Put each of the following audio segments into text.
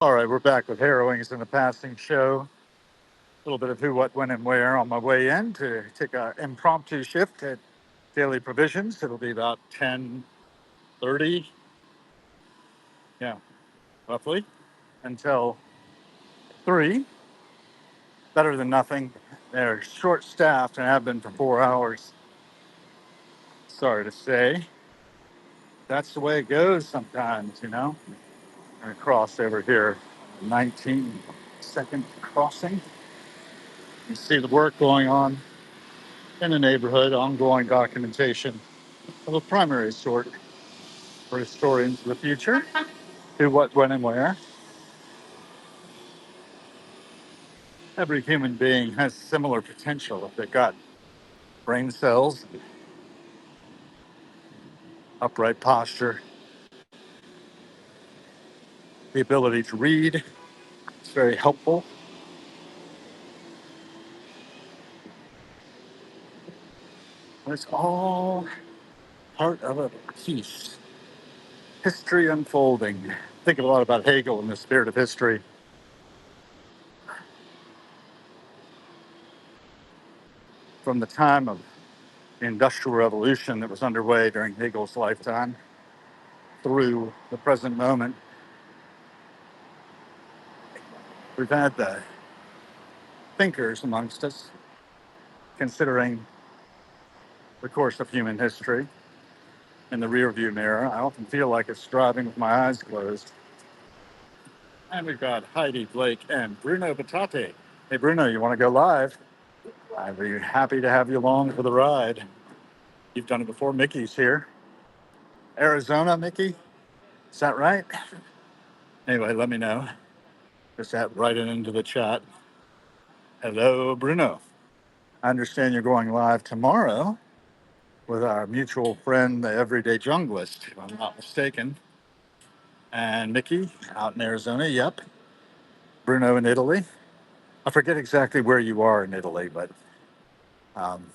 All right, we're back with Harrowings in the Passing show. A little bit of who, what, when, and where on my way in to take an impromptu shift at Daily Provisions. It'll be about 10:30, yeah, roughly, until 3. Better than nothing. They're short-staffed and have been for 4 hours. Sorry to say. That's the way it goes sometimes, you know. I'm gonna cross over here, 19-second crossing. You see the work going on in the neighborhood, ongoing documentation of a primary sort for historians of the future. Who, what, when, and where. Every human being has similar potential if they've got brain cells, upright posture, the ability to read. It's very helpful. It's all part of a piece. History unfolding. Think a lot about Hegel in the spirit of history. From the time of the Industrial Revolution that was underway during Hegel's lifetime through the present moment, we've had the thinkers amongst us considering the course of human history in the rearview mirror. I often feel like it's driving with my eyes closed. And we've got Heidi, Blake, and Bruno Batate. Hey, Bruno, you want to go live? I'd be happy to have you along for the ride. You've done it before. Mickey's here. Arizona, Mickey? Is that right? Anyway, let me know. Just write it into the chat. Hello, Bruno. I understand you're going live tomorrow with our mutual friend, the Everyday Junglist, if I'm not mistaken. And Mickey out in Arizona. Yep. Bruno in Italy. I forget exactly where you are in Italy, but um,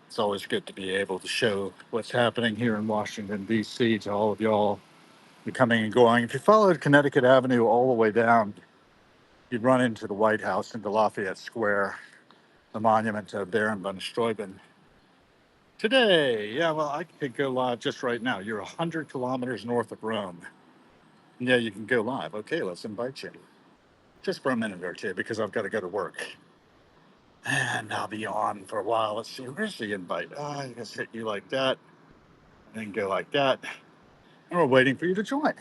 it's always good to be able to show what's happening here in Washington, D.C. to all of y'all coming and going. If you followed Connecticut Avenue all the way down, you'd run into the White House into Lafayette Square, the monument to Baron von Steuben. Today, yeah, well, I could go live just right now. You're 100 kilometers north of Rome. Yeah, you can go live. Okay, let's invite you. Just for a minute or two because I've got to go to work. And I'll be on for a while. Let's see, where's the invite? I just hit you like that, and then go like that. And we're waiting for you to join.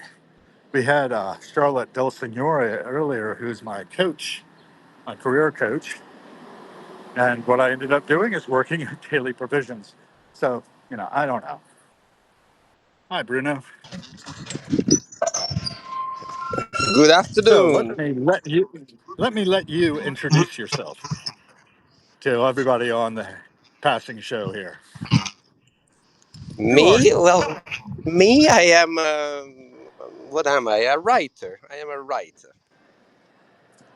We had Charlotte Del Signore earlier, who's my coach, my career coach. And what I ended up doing is working at Daily Provisions. So, I don't know. Hi, Bruno. Good So afternoon. let me let you introduce yourself to everybody on the passing show here. Who are Me? you? Well, me, I am, what am I? A writer. I am a writer.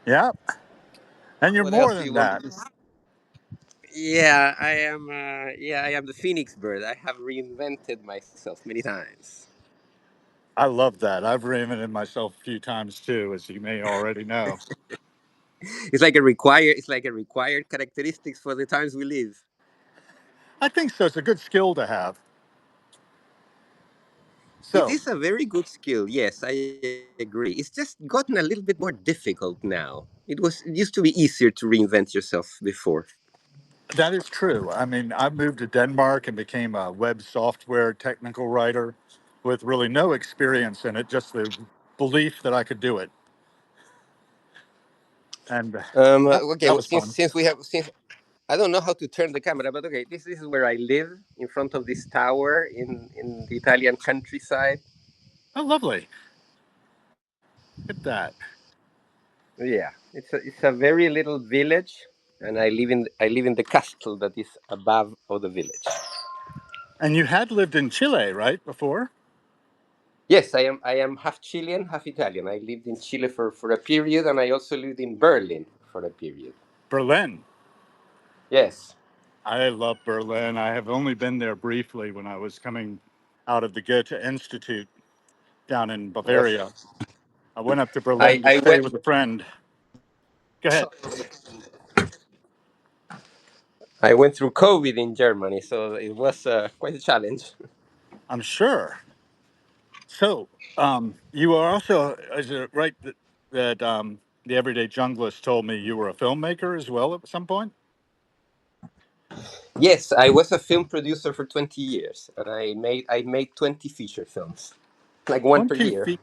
Yeah, and you're What more else do than you want that. me to say? Yeah, I am the phoenix bird. I have reinvented myself many times. I love that. I've reinvented myself a few times too, as you may already know. It's like a required characteristics for the times we live. I think so. It's a good skill to have. It So is a very good skill. Yes, I agree. It's just gotten a little bit more difficult now. It used to be easier to reinvent yourself before. that is true. I mean, I moved to Denmark and became a web software technical writer with really no experience in it, just the belief that I could do it. And that, Okay, that well, was since fun. since we have since I don't know how to turn the camera, but okay, this is where I live in front of this tower in the Italian countryside. Oh, lovely. Look at that. Yeah, it's a very little village, and I live in the castle that is above of the village. And you had lived in Chile, right, before? Yes, I am half Chilean, half Italian. I lived in Chile for a period, and I also lived in Berlin for a period. Berlin. Yes. I love Berlin. I have only been there briefly when I was coming out of the Goethe Institute down in Yes. Bavaria. I went up to I Berlin to I stay went. with a friend. Go ahead. I went through COVID in Germany, so it was quite a challenge. I'm sure. So, you are also, is it right that the Everyday Junglist told me you were a filmmaker as well at some point? Yes, I was a film producer for 20 years, and I made 20 feature films, like one per 20 year. feet,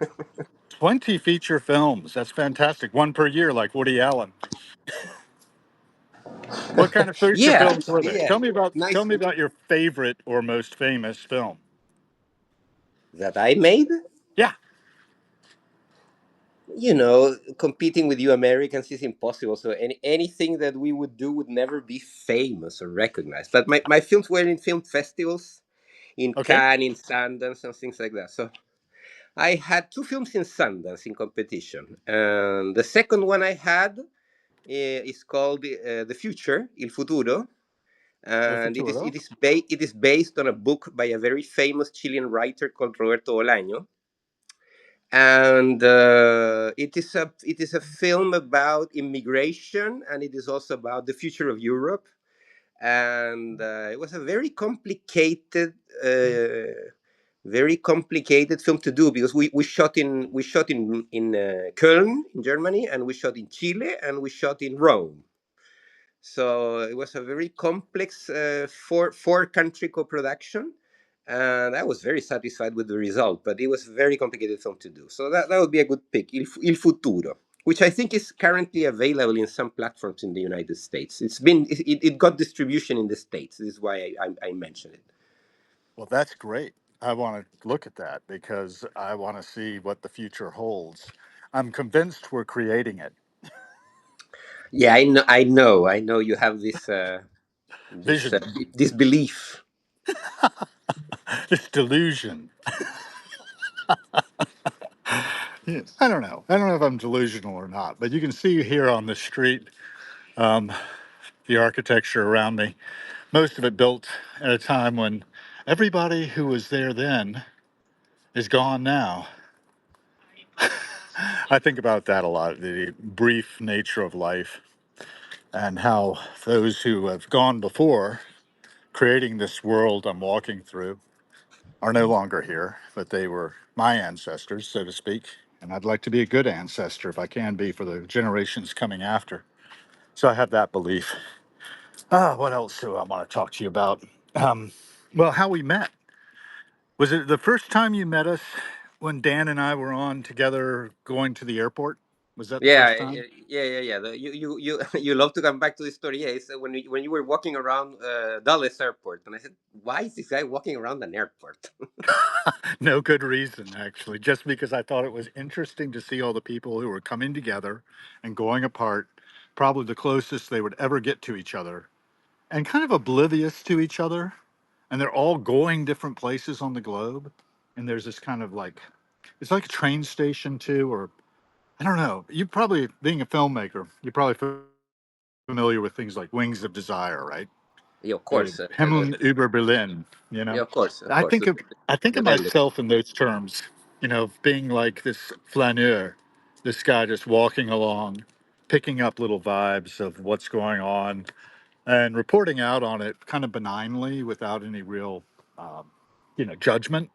20 feature films. That's fantastic. One per year, like Woody Allen. What kind of feature Yeah, films were they? yeah, Tell nice me about your favorite or most famous film. that I made. Yeah. Competing with you Americans is impossible. So anything that we would do would never be famous or recognized. But my films were in film festivals, in Okay. Cannes, in Sundance, and things like that. So I had two films in Sundance in competition. And the second one I had is called The Future, Il Futuro. El And it is Futuro. it is ba- it is based on a book by a very famous Chilean writer called Roberto Bolaño, and it is a film about immigration, and it is also about the future of Europe. And it was a very complicated film to do, because we shot in Köln in Germany, and we shot in Chile, and we shot in Rome. So it was a very complex four country co-production, and I was very satisfied with the result. But it was a very complicated film to do. So that would be a good pick, Il Futuro, which I think is currently available in some platforms in the United States. It got distribution in the States. This is why I mentioned it. Well, that's great. I want to look at that because I want to see what the future holds. I'm convinced we're creating it. Yeah, I know. You have this Vision, this belief. this delusion. Yeah, I don't know. I don't know if I'm delusional or not, but you can see here on the street the architecture around me. Most of it built at a time when everybody who was there then is gone now. I think about that a lot, the brief nature of life and how those who have gone before, creating this world I'm walking through, are no longer here, but they were my ancestors, so to speak. And I'd like to be a good ancestor if I can be for the generations coming after. So I have that belief. What else do I want to talk to you about? Um, well, how we met. Was it the first time you met us when Dan and I were on together going to the airport? Was that the Yeah, first time? yeah. You you love to come back to this story. Yeah, it's when you were walking around Dulles Airport, and I said, "Why is this guy walking around an airport?" No good reason, actually, just because I thought it was interesting to see all the people who were coming together and going apart, probably the closest they would ever get to each other, and kind of oblivious to each other. And they're all going different places on the globe. And there's this kind of like, it's like a train station too, or I don't know. You probably, being a filmmaker, you're probably familiar with things like Wings of Desire, right? Yeah, of course. Himmel über Berlin. You Yeah, know, of I course. think of I think The of band. myself in those terms. You know, of being like this flaneur, this guy just walking along, picking up little vibes of what's going on, and reporting out on it kind of benignly without any real, um, judgment.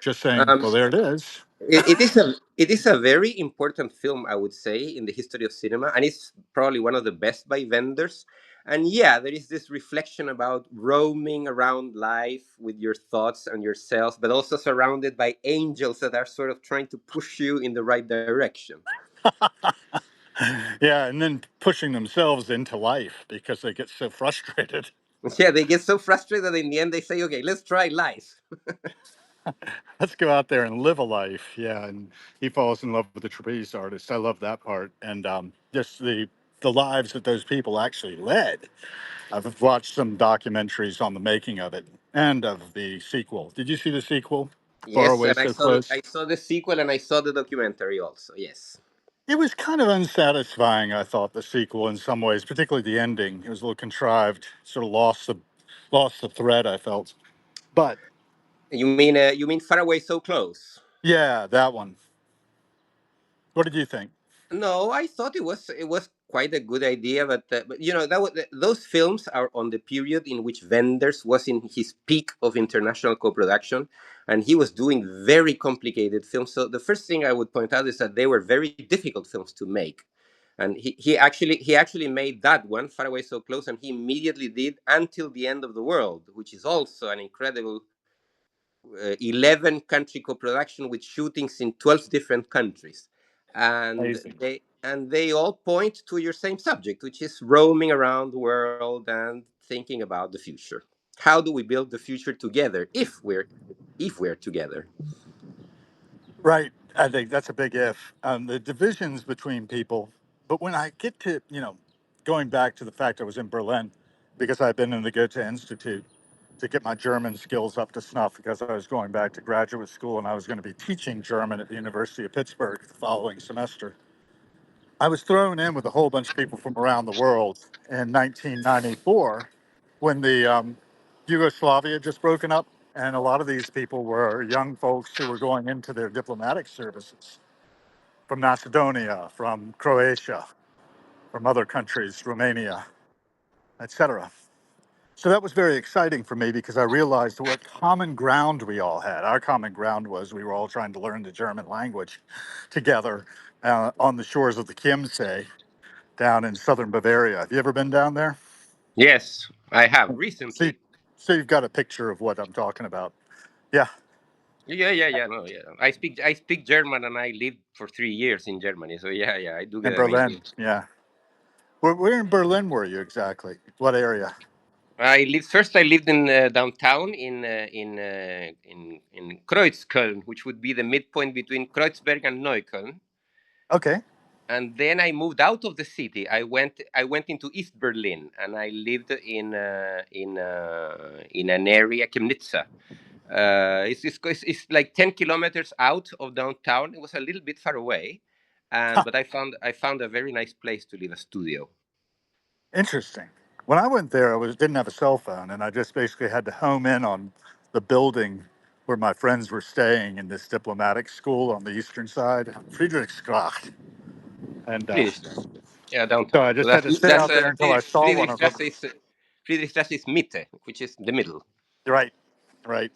Just saying, Um, well, there it is. it is a very important film, I would say, in the history of cinema, and it's probably one of the best by Wenders. And yeah, there is this reflection about roaming around life with your thoughts and yourself, but also surrounded by angels that are sort of trying to push you in the right direction. Yeah, and then pushing themselves into life because they get so frustrated. Yeah, they get so frustrated that in the end they say, "Okay, let's try life." Let's go out there and live a life. Yeah, and he falls in love with the trapeze artist. I love that part, and just the lives that those people actually led. I've watched some documentaries on the making of it and of the sequel. Did you see the sequel? Far Yes, Away and I So saw the, Close. I saw the sequel, and I saw the documentary also. Yes. It was kind of unsatisfying, I thought, the sequel in some ways, particularly the ending. It was a little contrived, sort of lost the thread, I felt. But You mean Far Away So Close? yeah, that one. What did you think? No, I thought it was quite a good idea, but that those films are on the period in which Wenders was in his peak of international co-production, and he was doing very complicated films. So the first thing I would point out is that they were very difficult films to make, and he actually made that one, Far Away So Close, and he immediately did Until the End of the World, which is also an incredible 11 country co-production with shootings in 12 different countries, and Amazing. they all point to your same subject, which is roaming around the world and thinking about the future. How do we build the future together if we're together? Right. I think that's a big if. The divisions between people. But when I get to, going back to the fact I was in Berlin because I've been in the Goethe Institute to get my German skills up to snuff because I was going back to graduate school and I was going to be teaching German at the University of Pittsburgh the following semester. I was thrown in with a whole bunch of people from around the world in 1994 when the Yugoslavia had just broken up. And a lot of these people were young folks who were going into their diplomatic services from Macedonia, from Croatia, from other countries, Romania, etc. So that was very exciting for me because I realized what common ground we all had. Our common ground was we were all trying to learn the German language together on the shores of the Chiemsee down in southern Bavaria. Have you ever been down there? Yes, I have See, recently. so you've got a picture of what I'm talking about. Yeah, Yeah, no, yeah. I speak German, and I lived for 3 years in Germany. So yeah, I do in get an idea. Berlin. Yeah. Where in Berlin were you exactly? What area? I lived in downtown in Kreuzköln, which would be the midpoint between Kreuzberg and Neukölln. Okay. And then I moved out of the city. I went into East Berlin, and I lived in an area, Chemnitzer. It's like 10 kilometers out of downtown. It was a little bit far away, and Huh. but I found a very nice place to live, a studio. Interesting. When I went there, I didn't have a cell phone, and I just basically had to home in on the building where my friends were staying in this diplomatic school on the eastern side, Friedrichsgracht. And Friedrichstraße. Yeah, so downtown. I So just had that's to sit that's out there until I saw one of them. Friedrichstraße is Mitte, which is the middle. Right, right.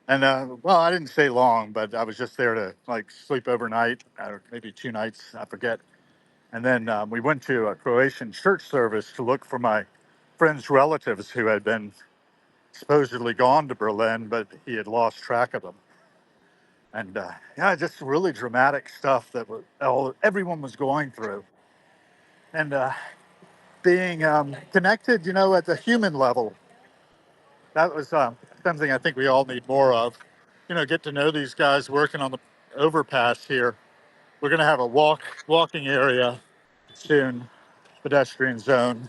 And well, I didn't stay long, but I was just there to like sleep overnight, or maybe 2 nights, I forget. And then we went to a Croatian church service to look for my friend's relatives who had been supposedly gone to Berlin, but he had lost track of them. And yeah, just really dramatic stuff that everyone was going through. And being connected, at the human level, that was something I think we all need more of. Get to know these guys working on the overpass here. We're going to have a walking area soon, pedestrian zone.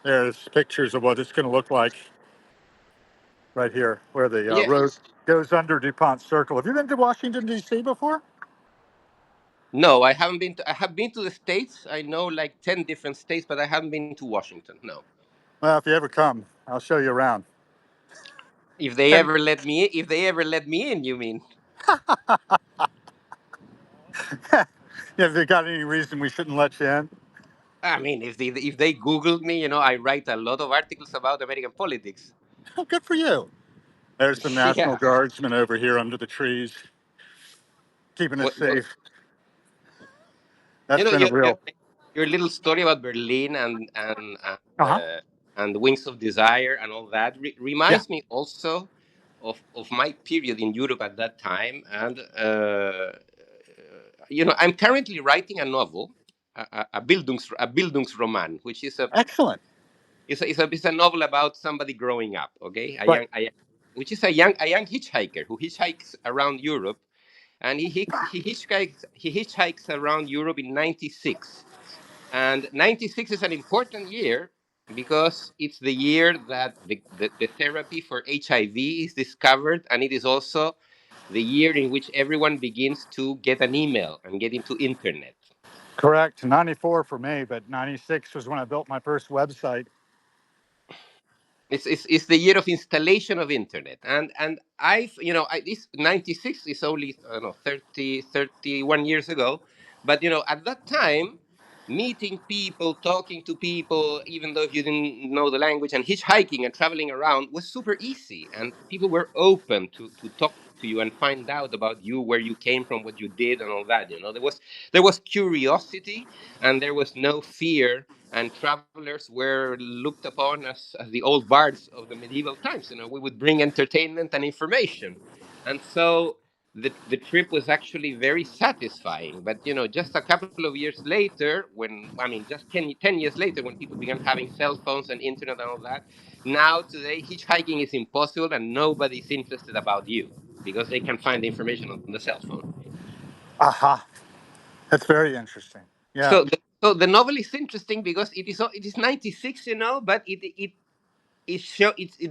There's pictures of what it's going to look like right here, where the Yeah. road goes under DuPont Circle. Have you been to Washington D.C. before? No, I haven't been. I have been to the states. I know like 10 different states, but I haven't been to Washington. No. Well, if you ever come, I'll show you around. If they And ever let me, if they ever let me in, you mean? yeah, if they got any reason we shouldn't let you in, I mean, if they Googled me, I write a lot of articles about American politics. oh, good for you. There's some National Yeah. Guardsmen over here under the trees, keeping us What safe. That's you know been a your your real. your little story about Berlin Uh huh. and Wings of Desire and all that Yeah. reminds me also of my period in Europe at that time. And I'm currently writing a novel, a Bildungsroman, which is a Excellent. it's a novel about somebody growing up. Okay, Right. which is a young hitchhiker who hitchhikes around Europe, and he hitchhikes around Europe in '96. And '96 is an important year because it's the year that the therapy for HIV is discovered, and it is also the year in which everyone begins to get an email and get into internet. Correct. 94 for me, but 96 was when I built my first website. It's the year of installation of internet. And this '96 is only, I don't know, 31 years ago. But at that time, meeting people, talking to people, even though if you didn't know the language, and hitchhiking and traveling around was super easy, and people were open to talk to you and find out about you, where you came from, what you did, and all that. There was curiosity, and there was no fear, and travelers were looked upon as the old bards of the medieval times. We would bring entertainment and information. And so the trip was actually very satisfying. But just a couple of years later, when I mean just 10 years later, when people began having cell phones and internet and all that, now today hitchhiking is impossible, and nobody's interested about you because they can find the information on the cell phone. Aha. That's very interesting. Yeah. So the novel is interesting because it is 96, but it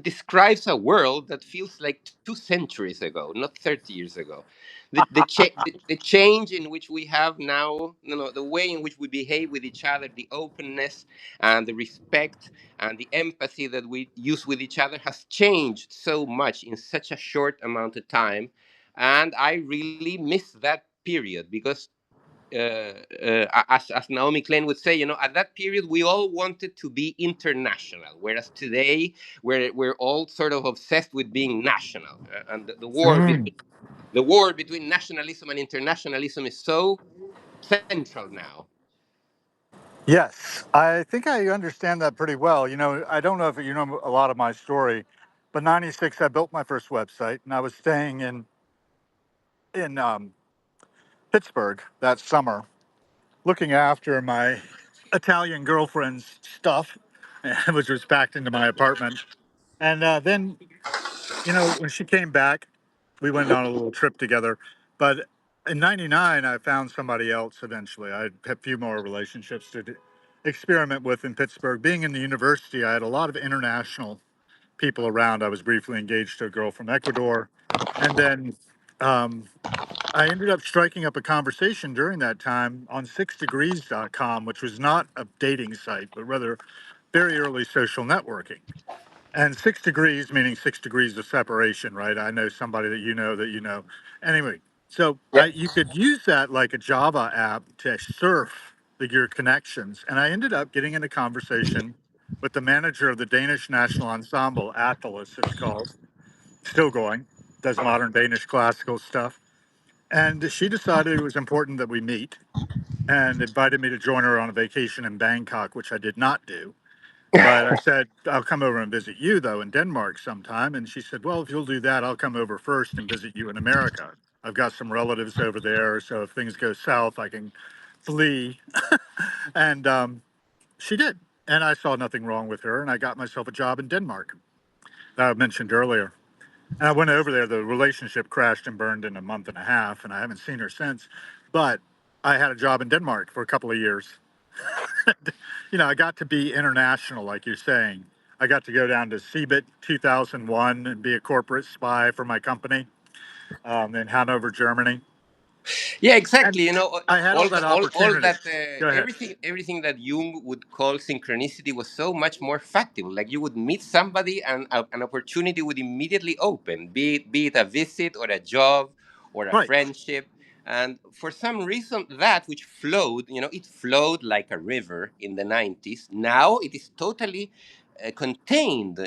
describes a world that feels like 2 centuries ago, not 30 years ago. The change in which we have now, the way in which we behave with each other, the openness and the respect and the empathy that we use with each other has changed so much in such a short amount of time. And I really miss that period because as Naomi Klein would say, at that period we all wanted to be international, whereas today we're all sort of obsessed with being national. And Mm. the war between nationalism and internationalism is so central now. Yes, I think I understand that pretty well. I don't know if you know a lot of my story, but '96 I built my first website, and I was staying in Pittsburgh that summer, looking after my Italian girlfriend's stuff, which was packed into my apartment. And then, when she came back, we went on a little trip together. But in '99, I found somebody else eventually. I had a few more relationships to experiment with in Pittsburgh. Being in the university, I had a lot of international people around. I was briefly engaged to a girl from Ecuador. And then um, I ended up striking up a conversation during that time on 6degrees.com, which was not a dating site, but rather very early social networking. And 6 degrees, meaning 6 degrees of separation, right? I know somebody that you know that you know. Anyway, so Yeah. you could use that like a Java app to surf your connections. And I ended up getting in a conversation with the manager of the Danish National Ensemble, Atlas, it's called, still going, does modern Danish classical stuff. And she decided it was important that we meet and invited me to join her on a vacation in Bangkok, which I did not do. But I said, I'll come over and visit you, though, in Denmark sometime. And she said, well, if you'll do that, I'll come over first and visit you in America. I've got some relatives over there. So if things go south, I can flee. And she did. And I saw nothing wrong with her. And I got myself a job in Denmark that I mentioned earlier. And I went over there. The relationship crashed and burned in a month and a half. And I haven't seen her since. But I had a job in Denmark for a couple of years. I got to be international, like you're saying. I got to go down to CeBIT 2001 and be a corporate spy for my company in Hanover, Germany. Yeah, And exactly. I had all All that all opportunity. that Go ahead. everything that Jung would call synchronicity was so much more factible. Like you would meet somebody, and an opportunity would immediately open, be it a visit or a job or a Right. friendship. And for some reason, that which flowed, it flowed like a river in the 90s. Now it is totally contained.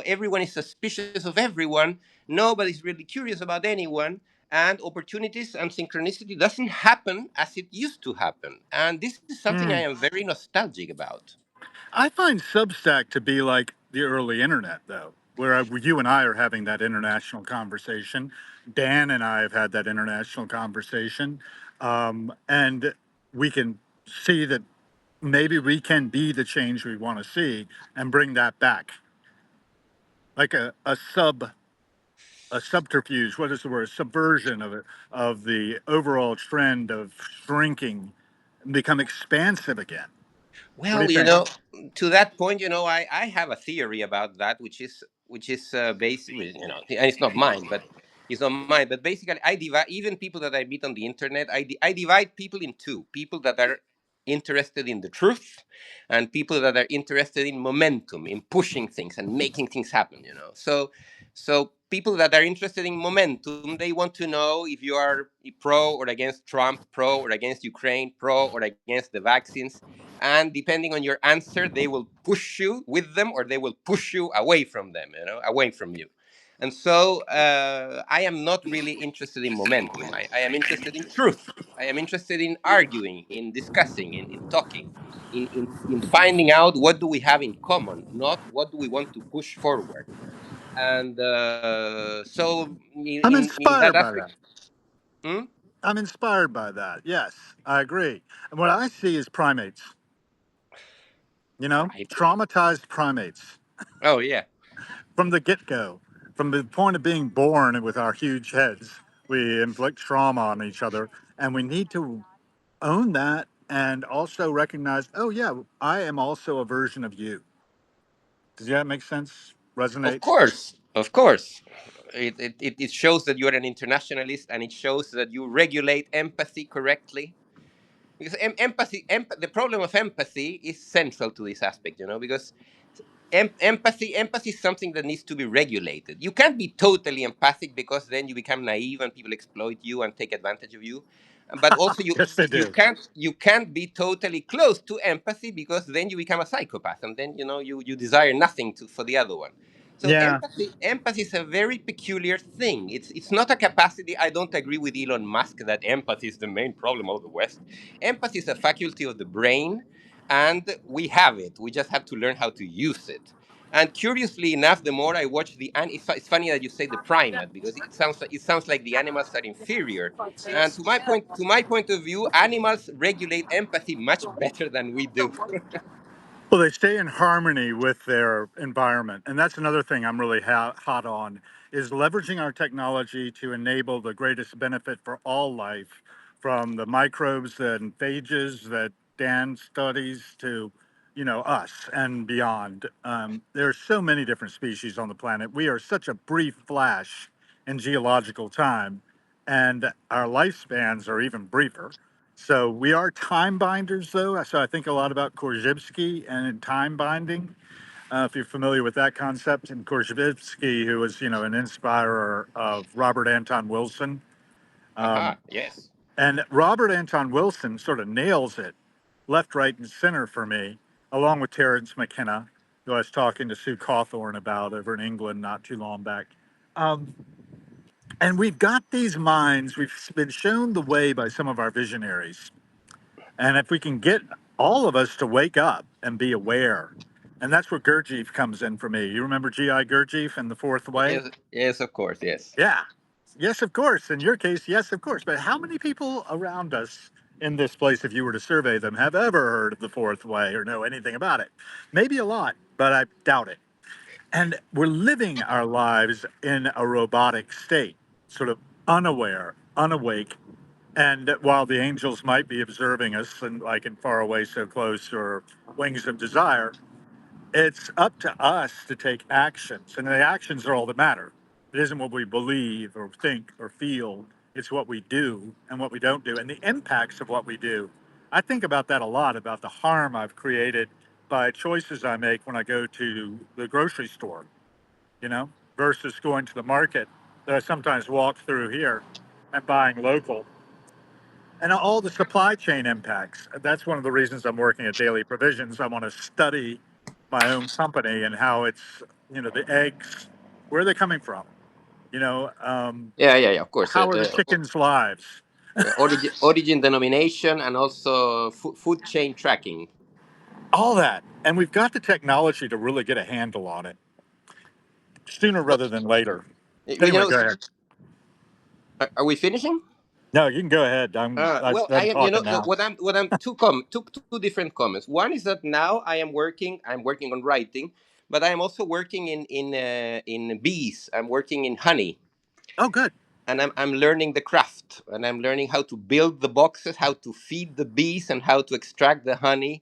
Everyone is suspicious of everyone. Nobody's really curious about anyone, and opportunities and synchronicity doesn't happen as it used to happen. And this is something I Mm. am very nostalgic about. I find Substack to be like the early internet, though, where you and I are having that international conversation. Dan and I have had that international conversation. And we can see that maybe we can be the change we want to see and bring that back like a subterfuge. What is the word? Subversion of it, of the overall trend of shrinking and become expansive again. What do you Well, think? to that point, I have a theory about that, which is basically, and it's not mine, but it's not mine. But basically, I divide even people that I meet on the internet. I divide people in two: people that are interested in the truth, and people that are interested in momentum, in pushing things and making things happen. So people that are interested in momentum, they want to know if you are pro or against Trump, pro or against Ukraine, pro or against the vaccines. And depending on your answer, they will push you with them or they will push you away from them, away from you. And so I am not really interested in momentum. I am interested in truth. I am interested in arguing, in discussing, in talking, in finding out what do we have in common, not what do we want to push forward. And so I'm in that inspired by aspect. that. Hmm? I'm inspired by that. Yes, I agree. And what I see is primates, Private. traumatized primates Oh yeah. from the get go. From the point of being born with our huge heads, we inflict trauma on each other. And we need to own that and also recognize, oh, yeah, I am also a version of you. Does that make sense? Of Resonate? course, of course. It shows that you're an internationalist, and it shows that you regulate empathy correctly. Because the problem of empathy is central to this aspect, because empathy is something that needs to be regulated. You can't be totally empathic because then you become naive and people exploit you and take advantage of you. But also Yes, they you do. can't be totally close to empathy because then you become a psychopath and then you desire nothing for the other one. So Yeah. empathy is a very peculiar thing. It's not a capacity. I don't agree with Elon Musk that empathy is the main problem of the West. Empathy is a faculty of the brain, and we have it. We just have to learn how to use it. And curiously enough, the more I watch it's funny that you say the primate because it sounds like the animals are inferior. And to my point of view, animals regulate empathy much better than we do. Well, they stay in harmony with their environment, and that's another thing I'm really hot on is leveraging our technology to enable the greatest benefit for all life, from the microbes and phages that Dan studies to, us and beyond. There are so many different species on the planet. We are such a brief flash in geological time, and our lifespans are even briefer. So we are time binders, though. So I think a lot about Korzybski and time binding. If you're familiar with that concept, and Korzybski, who was, an inspirer of Robert Anton Wilson, Aha, yes. and Robert Anton Wilson sort of nails it, left, right, and center for me, along with Terence McKenna, who I was talking to Sue Cawthorn about over in England not too long back. Um, and we've got these minds. We've been shown the way by some of our visionaries. And if we can get all of us to wake up and be aware, and that's where Gurdjieff comes in for me. You remember G.I. Gurdjieff and the Fourth Way? Yes, yes, of course, yes. Yeah. Yes, of course. In your case, yes, of course. But how many people around us in this place, if you were to survey them, have ever heard of the Fourth Way or know anything about it? Maybe a lot, but I doubt it. And we're living our lives in a robotic state, sort of unaware, unawake, and while the angels might be observing us and like in Far Away So Close or Wings of Desire, it's up to us to take actions. And the actions are all that matter. It isn't what we believe or think or feel, it's what we do and what we don't do and the impacts of what we do. I think about that a lot, about the harm I've created by choices I make when I go to the grocery store, versus going to the market that I sometimes walk through here and buying local and all the supply chain impacts. That's one of the reasons I'm working at Daily Provisions. I want to study my own company and how it's, the eggs, where are they coming from? Yeah, yeah, yeah. Of course, How are the chickens' lives? origin denomination and also food chain tracking. All that. And we've got the technology to really get a handle on it sooner Well, rather than later. you Anyway, know, go ahead. are we finishing? No, you can go ahead. Well, I I'm am. talking now. What I'm two different comments. One is that now I'm working on writing, but I am also working in bees. I'm working in honey, Oh, good. and I'm learning the craft, and I'm learning how to build the boxes, how to feed the bees, and how to extract the honey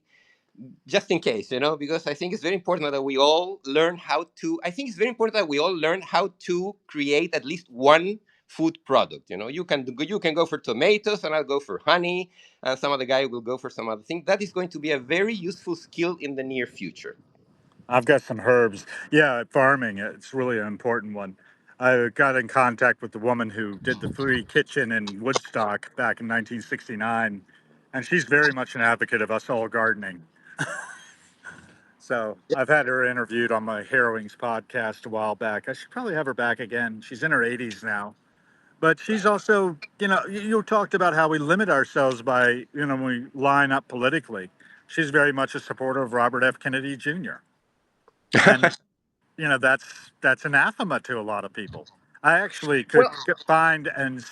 just in case, because I think it's very important that we all learn how to. I think it's very important that we all learn how to create at least one food product. You can go for tomatoes, and I'll go for honey, and some other guy will go for some other thing. That is going to be a very useful skill in the near future. I've got some herbs. Yeah, farming, it's really an important one. I got in contact with the woman who did the free kitchen in Woodstock back in 1969, and she's very much an advocate of us all gardening. So I've had her interviewed on my Harrowings podcast a while back. I should probably have her back again. She's in her 80s now, but she's also, you talked about how we limit ourselves by, when we line up politically. She's very much a supporter of Robert F. Kennedy Jr. And that's anathema to a lot of people. I actually could Well, find and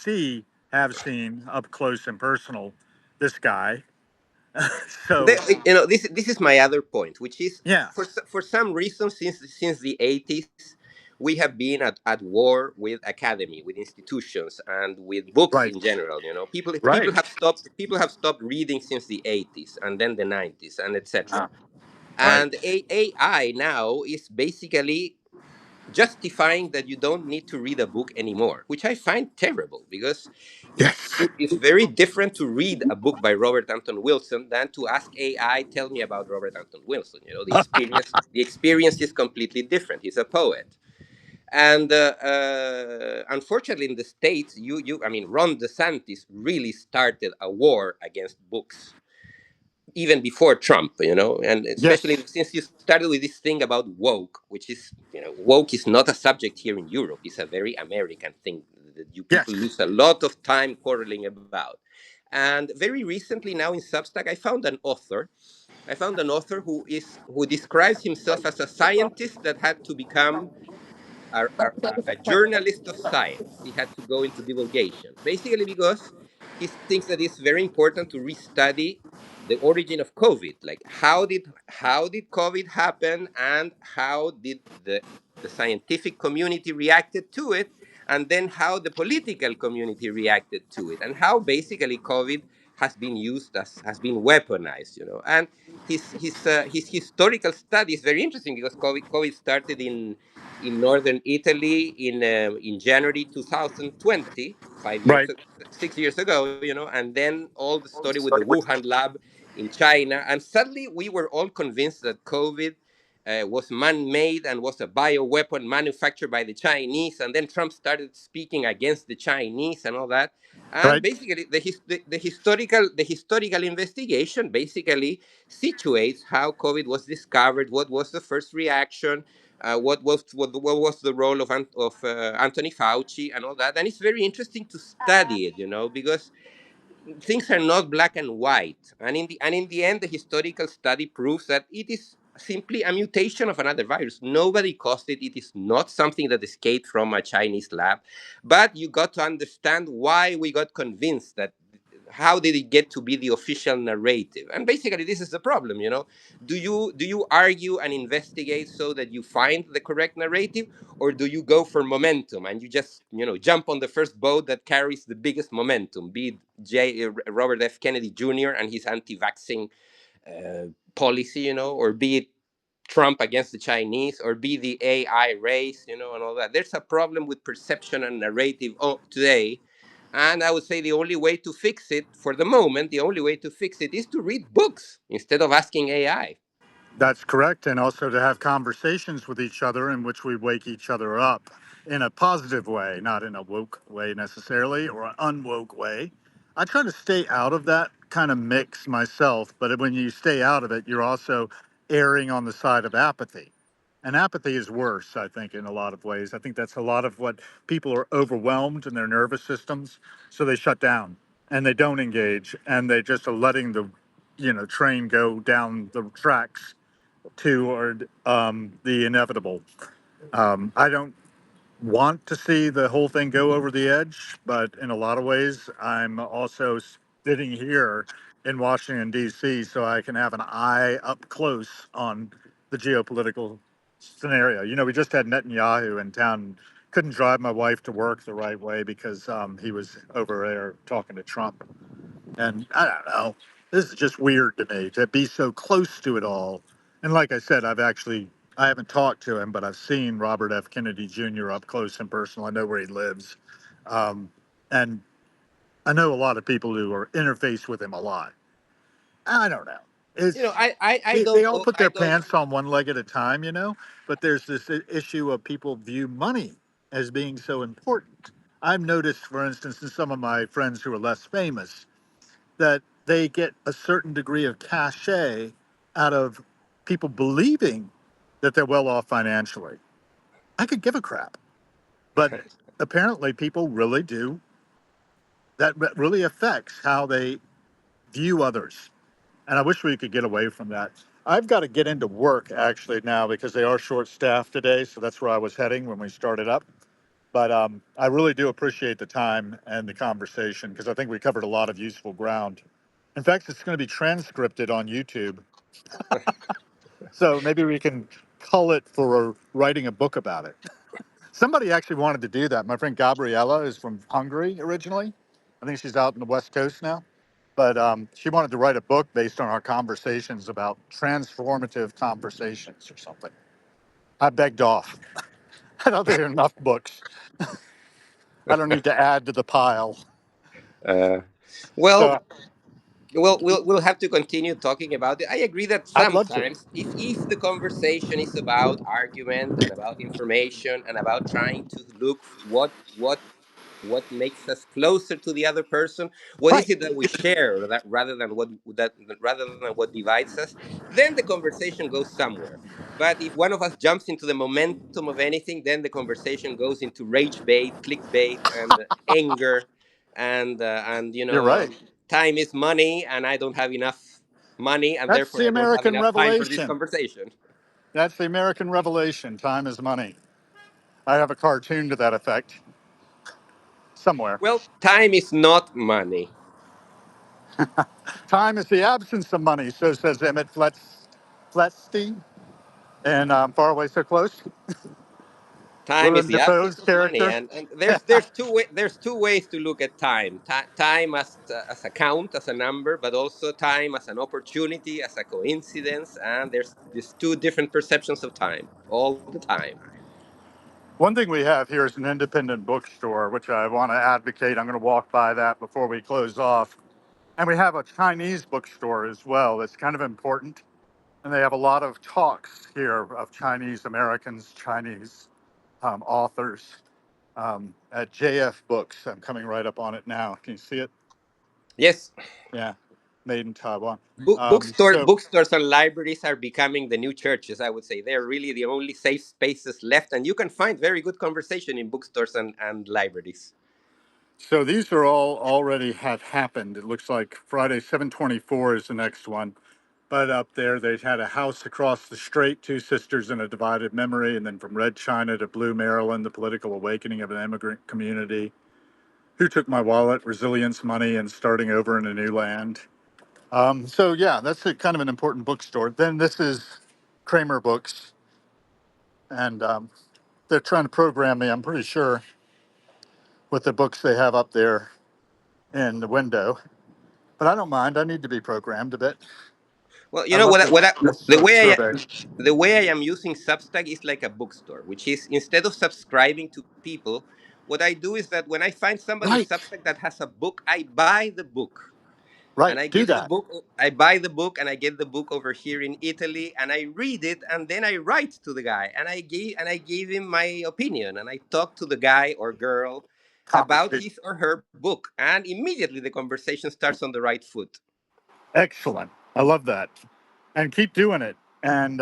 have seen up close and personal this guy. So this is my other point, which is yeah, for some reason since the 80s we have been at war with academy, with institutions, and with books right, in general. People right, have stopped reading since the 80s and then the 90s and etc. uh, right, And AI now is basically justifying that you don't need to read a book anymore, which I find terrible because yes, it's very different to read a book by Robert Anton Wilson than to ask AI, tell me about Robert Anton Wilson. The experience is completely different. He's a poet. And unfortunately, in the States, I mean, Ron DeSantis really started a war against books even before Trump, and especially yes, since you started with this thing about woke, which is, woke is not a subject here in Europe. It's a very American thing that you people yes, lose a lot of time quarreling about. And very recently now in Substack, I found an author who describes himself as a scientist that had to become a journalist of science. He had to go into divulgation, basically because he thinks that it's very important to restudy the origin of COVID. Like how did COVID happen, and how did the scientific community reacted to it, and then how the political community reacted to it, and how basically COVID has been weaponized. And his historical study is very interesting because COVID started in northern Italy in January 2020, 5 years, right. 6 years ago, and then all the story with the Wuhan lab in China, and suddenly we were all convinced that COVID was man-made and was a bioweapon manufactured by the Chinese, and then Trump started speaking against the Chinese and all that. And Right. basically, the historical investigation basically situates how COVID was discovered, what was the first reaction, what was the role of Anthony Fauci and all that. And it's very interesting to study it, because things are not black and white. And in the end, the historical study proves that it is simply a mutation of another virus. Nobody caused it. It is not something that escaped from a Chinese lab. But you got to understand why we got convinced that. How did it get to be the official narrative? And basically, this is the problem. Do you argue and investigate so that you find the correct narrative, or do you go for momentum and you just jump on the first boat that carries the biggest momentum, be it Robert F. Kennedy Jr. and his anti-vaccine policy, or be it Trump against the Chinese, or be the AI race, and all that. There's a problem with perception and narrative today. And I would say the only way to fix it, for the moment, the only way to fix it is to read books instead of asking AI. That's correct. And also to have conversations with each other in which we wake each other up in a positive way, not in a woke way necessarily or an unwoke way. I try to stay out of that kind of mix myself, but when you stay out of it, you're also erring on the side of apathy. And apathy is worse, I think, in a lot of ways. I think that's a lot of what people are overwhelmed in their nervous systems. So they shut down and they don't engage and they just are letting the train go down the tracks toward the inevitable. I don't want to see the whole thing go over the edge, but in a lot of ways, I'm also sitting here in Washington, D.C., so I can have an eye up close on the geopolitical scenario. We just had Netanyahu in town. Couldn't drive my wife to work the right way because he was over there talking to Trump. And I don't know. This is just weird to me to be so close to it all. And like I said, I haven't talked to him, but I've seen Robert F. Kennedy Jr. up close and personal. I know where he lives. Um, and I know a lot of people who are interfaced with him a lot. I don't know. It's they all put I their don't pants on one leg at a time, but there's this issue of people view money. as being so important. I've noticed, for instance, in some of my friends who are less famous, that they get a certain degree of cachet out of people believing that they're well off financially. I could give a crap, but apparently people really do. That really affects how they view others. And I wish we could get away from that. I've got to get into work actually now because they are short staffed today. So that's where I was heading when we started up. But I really do appreciate the time and the conversation because I think we covered a lot of useful ground. In fact, it's going to be transcripted on YouTube. So maybe we can cull it for writing a book about it. Somebody actually wanted to do that. My friend Gabriella is from Hungary originally. I think she's out in the West Coast now. But she wanted to write a book based on our conversations about transformative conversations or something. I begged off. I don't think there are enough books. I don't need to add to the pile. Uh, well, So we'll have to continue talking about it. I agree that I'd love to. sometimes, if the conversation is about argument and about information and about trying to look what makes us closer to the other person, what is Right. it that we share, that rather than what divides us, then the conversation goes somewhere. But if one of us jumps into the momentum of anything, then the conversation goes into rage bait, clickbait, and anger, and You're right. time is money, and I don't have enough money, and That's therefore the I don't have American enough time for this revelation. conversation. That's the American revelation. Time is money. I have a cartoon to that effect somewhere. Well, time is not money. Time is the absence of money, so says Emmett Fletstein. And Far Away So Close. Time is Willem the Dafoe's absence of money, character. and there's two ways to look at time. Time as a count, as a number, but also time as an opportunity, as a coincidence. And there's these two different perceptions of time all the time. One thing we have here is an independent bookstore, which I want to advocate. I'm going to walk by that before we close off. And we have a Chinese bookstore as well. That's kind of important. And they have a lot of talks here of Chinese Americans, Chinese authors at JF Books. I'm coming right up on it now. Can you see it? Yes, Yeah, made in Taiwan. So bookstores and libraries are becoming the new churches. I would say they're really the only safe spaces left, and you can find very good conversation in bookstores and libraries. So these are all already have happened. It looks like Friday 724 is the next one. But up there, they had a house across the strait, two sisters in a divided memory, and then from Red China to Blue Maryland, the political awakening of an immigrant community. Who took my wallet, resilience, money, and starting over in a new land. So yeah, that's a kind of an important bookstore. Then this is Kramer Books, and they're trying to program me. I'm pretty sure with the books they have up there in the window. But I don't mind. I need to be programmed a bit. Well, I love this survey. the way I am using Substack is like a bookstore, which is instead of subscribing to people, what I do is that when I find somebody in Right, Substack that has a book, I buy the book. right. And I Do get the that. book, I buy the book, and I get the book over here in Italy, and I read it, and then I write to the guy, and I gave him my opinion, and I talk to the guy or girl about Conversation. his or her book, and immediately the conversation starts on the right foot. Excellent. I love that. And keep doing it. And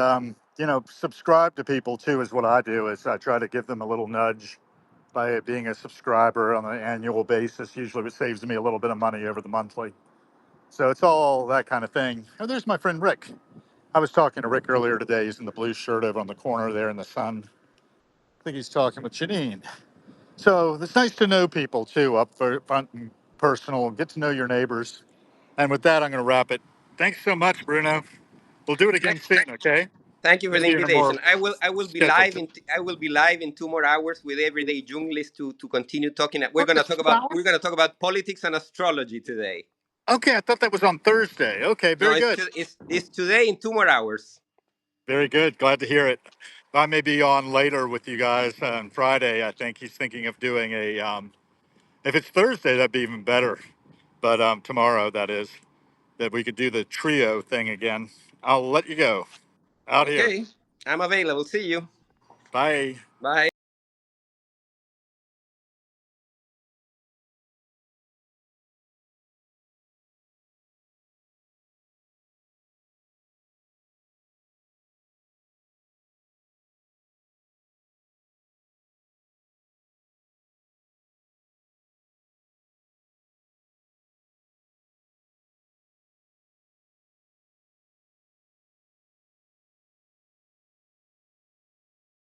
subscribe to people too is what I do. Is I try to give them a little nudge by being a subscriber on an annual basis. Usually, it saves me a little bit of money over the monthly. So it's all that kind of thing. Oh, there's my friend Rick. I was talking to Rick earlier today. He's in the blue shirt over on the corner there in the sun. I think he's talking with Janine. So it's nice to know people too, up front and personal. Get to know your neighbors. And with that, I'm going to wrap it. Thanks so much, Bruno. We'll do it again soon, okay? Thank you for the Maybe in a more invitation. I will be scheduled. live in I will be live in 2 more hours with Everyday Junglist to continue talking. We're gonna talk about politics and astrology today. Okay, I thought that was on Thursday. Okay, No, very good. it's today in 2 more hours. Very good. Glad to hear it. I may be on later with you guys on Friday. I think he's thinking of doing a. If it's Thursday, that'd be even better. But tomorrow, that is, that we could do the trio thing again. I'll let you go. Out here. Okay, I'm available. See you. Bye. Bye.